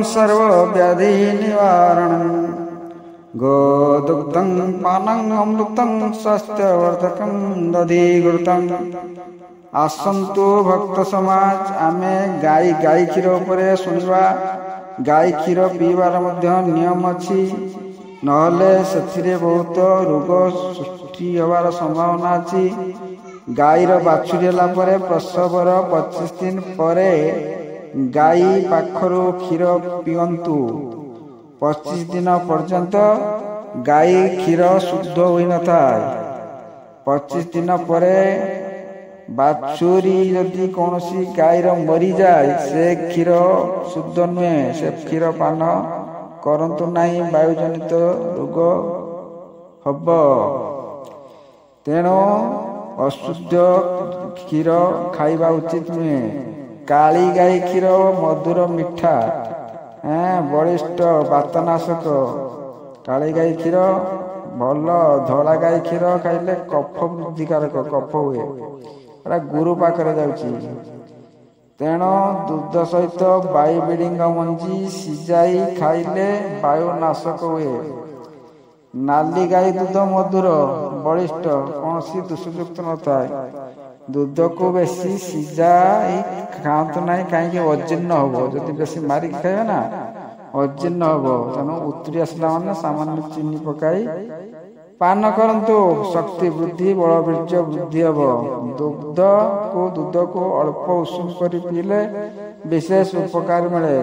सर्वव्याधि निवारणं गोदुग्धं पानं अमृतं स्वास्थ्यवर्धकं दधिघृतं। आसन्तु भक्त समाज आमे गाई क्षीर उपरे शुणिबा। गाई क्षीर पीबार मध्य नियम अछि, नहले सेथिरे बहुत रोग सृष्टि होवार संभावना अछि। गाईर बाछुरी होला परे प्रसवर 25 दिन परे गाई पाखरु क्षीर पियंतु। 25 दिन पर्यंत गाई क्षीर शुद्ध होई न थाए। 25 दिन परे बाछुरी यदि कौनसी गाईर मरी जाए से क्षीर शुद्ध नुहे, से क्षीर पान करंतु नहीं, वायुजनित रोग हब। तेणु अशुद्ध क्षीर खाइबा उचित नुहे। काली गाई क्षीर मधुर मिठा, बलिष्ठ बातनाशक। काली गाई क्षीर भल। धला गाई क्षीर खाइले कफ वृद्धिकारक, कफ हुए, गुरु पाखरे जाउची। तेणु दूध सहित बाईबिडिंग मंजी सिजाई खाइले वायु नाशक हुए। नाली गाई दूध मधुर बलिष्ठ, कौन सी दूषयुक्त न थाए। दूध को बेसी सिजाई खातु ना, कहीं अजीर्ण हम। जदि बेसी मारिक खाइबे ना अजीर्ण हम। तेणु उतरी आसला माने सामान्य चीनी पकाई पान करंतु। शक्ति वृद्धि, बल वीर्य वृद्धि हब। दूध को अल्प उषुम कर पीले विशेष उपकार मिले।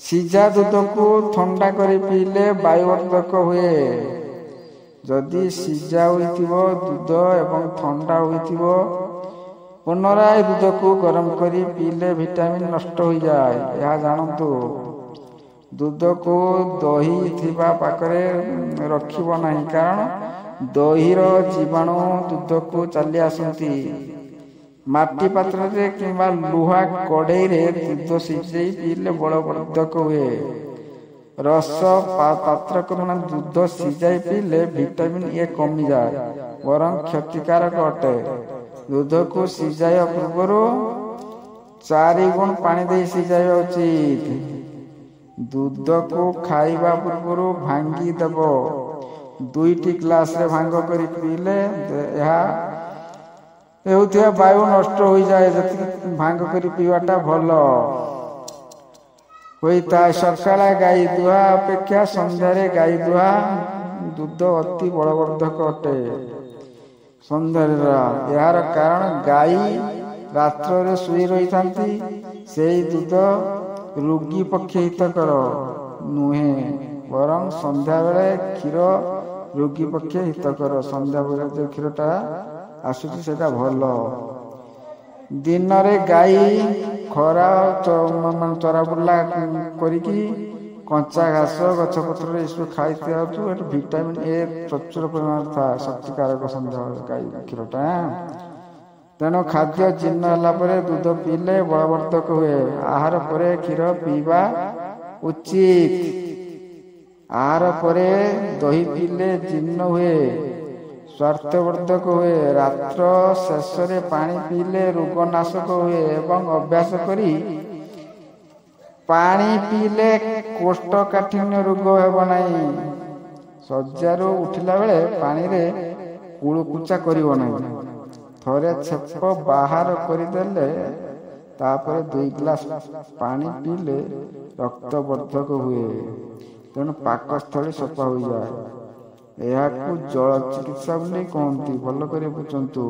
सिझा दूध को ठंडा कर पीले वायुवर्धक हुए। जदि सिझा होइथिबो दूध एवं ठंडा होइथिबो, पुनराय दूध को गरम कर पीले विटामिन नष्ट हो जाए, यह जानतु। दूध को दही थिबा पाखरे रखिबो नहीं, कारण दहीर जीवाणु दूध को चली आसती। माटी पात्र रे किंबा लुहा कड़ई रे दूध सिझेई पीले बलवर्धक हुए। रस पात्र को दूध सिझाई पीले विटामिन ए कमी जाए, वरं क्षतिकारक अटे। दूध को सिझाइबा पूर्व 4 गुण पानी दे सिझाइबा उचित। दूध को खाइबा पूर्व भांगी देब। 2टी ग्लास रे भांग कर पीले यह वायु नष्ट हो जाए। जति भांग कर पीवाटा भल होता है। सकाला गाई दुहा अपेक्षा संध्यारे गाई दुहा दूध अति बलवर्धक अटे। संध्यार यार कारण गाई रात्र रे सुई रही थांती, सेई दूध रोगी पक्षे हितकर नुहे, वरं संध्या बेले क्षीर रोगी पक्षे हितकर। संध्या बेले जो क्षीरटा आसुची सेटा भल। दिन रे गाई खरा चरा बुला करिकी कंचा घास गछपत्र ये खाई विटामिन ए प्रचुर परिमाण था, शक्तिकारक संध्या गाई क्षीरटा। तेणु खाद्य जीर्ण होला परे दूध पीले बलवर्धक हुए। आहार परे क्षीर पीवा उचित। आहार परे दही पीले जीर्ण हुए, स्वास्थ्यवर्धक हुए। रात्र शेष रे पानी पीले रोगनाशक हुए। एवं अभ्यास करी पानी पीले कोष्ठकाठिन्य रोग हेब नहीं। शज्यारू उठिला बेले पानी रे कुळकुचा करिवो नहीं। थोड़े छेप बाहर करदेले तापर 2 ग्लास पानी पीले रक्तवर्धक हुए। तेणु पाकस्थली सफा हो जाए। यह जल चिकित्सा बोली कहती। भल कर बुझंतु,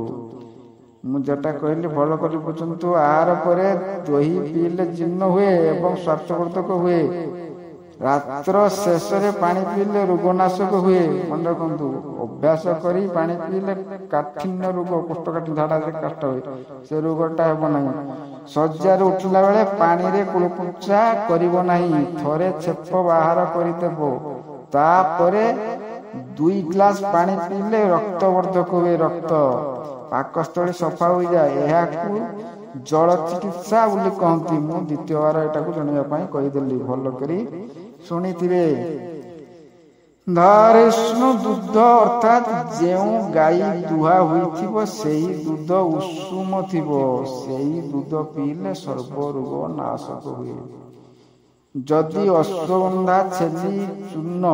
मुझेटा कहली भल कर बुझंतु। आहार परे दही पीले जीर्ण हुए एवं स्वास्थ्यवर्धक हुए। रात्र शेष रे पानी पीले रोगनाशक हुए। मन रखु, अभ्यास करी पानी पीले काठिन्य रोग, कोष्ठकाठिन्य झाड़ा से काष्ठ हुए, से रोगटा हेब नहीं। शज्यार उठिला बेले पानी रे कुळकुचा करिवो नहीं। थोड़े छेप बाहर करदेबो, तापरे 2 ग्लास पानी पीले रक्तवर्धक हुए। रक्त पाकस्थली सफा हो जाए। यह जल चिकित्सा बोली कहती। मु द्वितीय बार एटा को जणाइबा कहीदेली, भल करी शुणिथिबे। धारिष्णु दूध अर्थात जेउ गाई दुहा होइथिबो सेही दूध उषुम थिबो, सेही दूध पीले सर्व रोग नाशक हुए। ଯଦି ଅଶ୍ୱଗନ୍ଧା ଛେଲି ଚୂର୍ଣ୍ଣ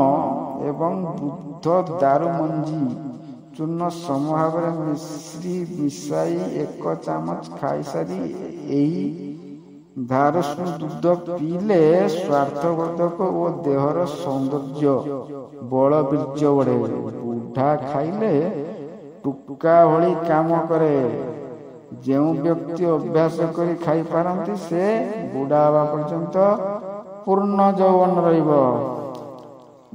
ଏବଂ ବୁଧ ଦାରୁ ମଞ୍ଜି ଚୂର୍ଣ୍ଣ ସମଭାବରେ ମିଶାଇ 1 ଚାମଚ ଖାଇସାରି ଏହି ଧାରଷ୍ଣୁ ଦୁଧ ପିଇଲେ ସ୍ୱାର୍ଥବର୍ଦ୍ଧକ ଓ ଦେହର ସୌନ୍ଦର୍ଯ୍ୟ ବଳ ବୀର୍ଯ୍ୟ ବଢ଼େ। ବୁଢା ଖାଇଲେ ଟୁକା ଭଳି କାମ କରେ। ଯେଉଁ ବ୍ୟକ୍ତି ଅଭ୍ୟାସ କରି ଖାଇପାରନ୍ତି ସେ ବୁଢା ହେବା ପର୍ଯ୍ୟନ୍ତ ପୂର୍ଣ୍ଣ ଯୌବନ ରହିବ।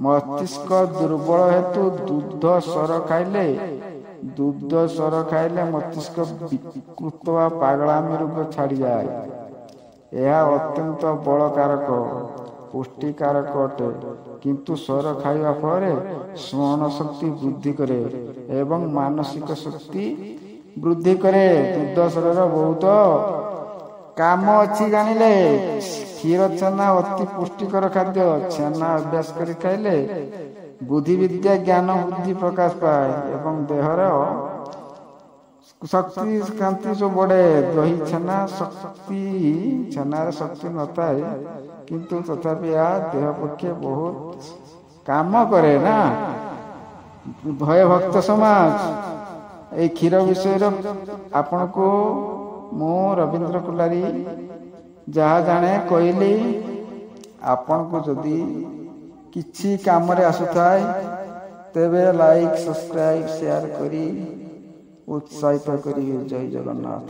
ମସ୍ତିଷ୍କ ଦୁର୍ବଳ ହେତୁ ଦୁଧ ସର ଖାଇଲେ ମସ୍ତିଷ୍କ ବିକୃତ ବା ପାଗଳାମୀ ରୋଗ ଛାଡ଼ିଯାଏ। ଏହା ଅତ୍ୟନ୍ତ ବଳକାରକ ପୁଷ୍ଟିକାରକ ଅଟେ, କିନ୍ତୁ ସର ଖାଇବା ଫଳରେ ସ୍ମରଣ ଶକ୍ତି ବୃଦ୍ଧି କରେ ଏବଂ ମାନସିକ ଶକ୍ତି ବୃଦ୍ଧି କରେ। ଦୁଧ ସରର ବହୁତ କାମ ଅଛି ଜାଣିଲେ। କ୍ଷୀର ଛେନା ଅତି ପୁଷ୍ଟିକର ଖାଦ୍ୟ। ଛେନା ଅଭ୍ୟାସ କରି ଖାଇଲେ ବୁଦ୍ଧିବିଦ୍ୟା ଜ୍ଞାନ ବୁଦ୍ଧି ପ୍ରକାଶ ପାଏ ଏବଂ ଦେହର ଶକ୍ତି କାନ୍ତି ସବୁ ବଢ଼େ। ଦହି ଛେନାରେ ଶକ୍ତି ନଥାଏ, କିନ୍ତୁ ତଥାପି ଏହା ଦେହ ପକ୍ଷେ ବହୁତ କାମ କରେ ନା। ଭୟଭକ୍ତ ସମାଜ, এই କ୍ଷୀର ବିଷୟରେ ଆପଣଙ୍କୁ ମୁଁ ରବୀନ୍ଦ୍ର କୁଲାରୀ ଯାହା ଜାଣେ କହିଲି। ଆପଣଙ୍କୁ ଯଦି କିଛି କାମରେ ଆସୁଥାଏ ତେବେ ଲାଇକ୍, ସବସ୍କ୍ରାଇବ୍, ସେୟାର କରି ଉତ୍ସାହିତ କରିବେ। ଜୟ ଜଗନ୍ନାଥ।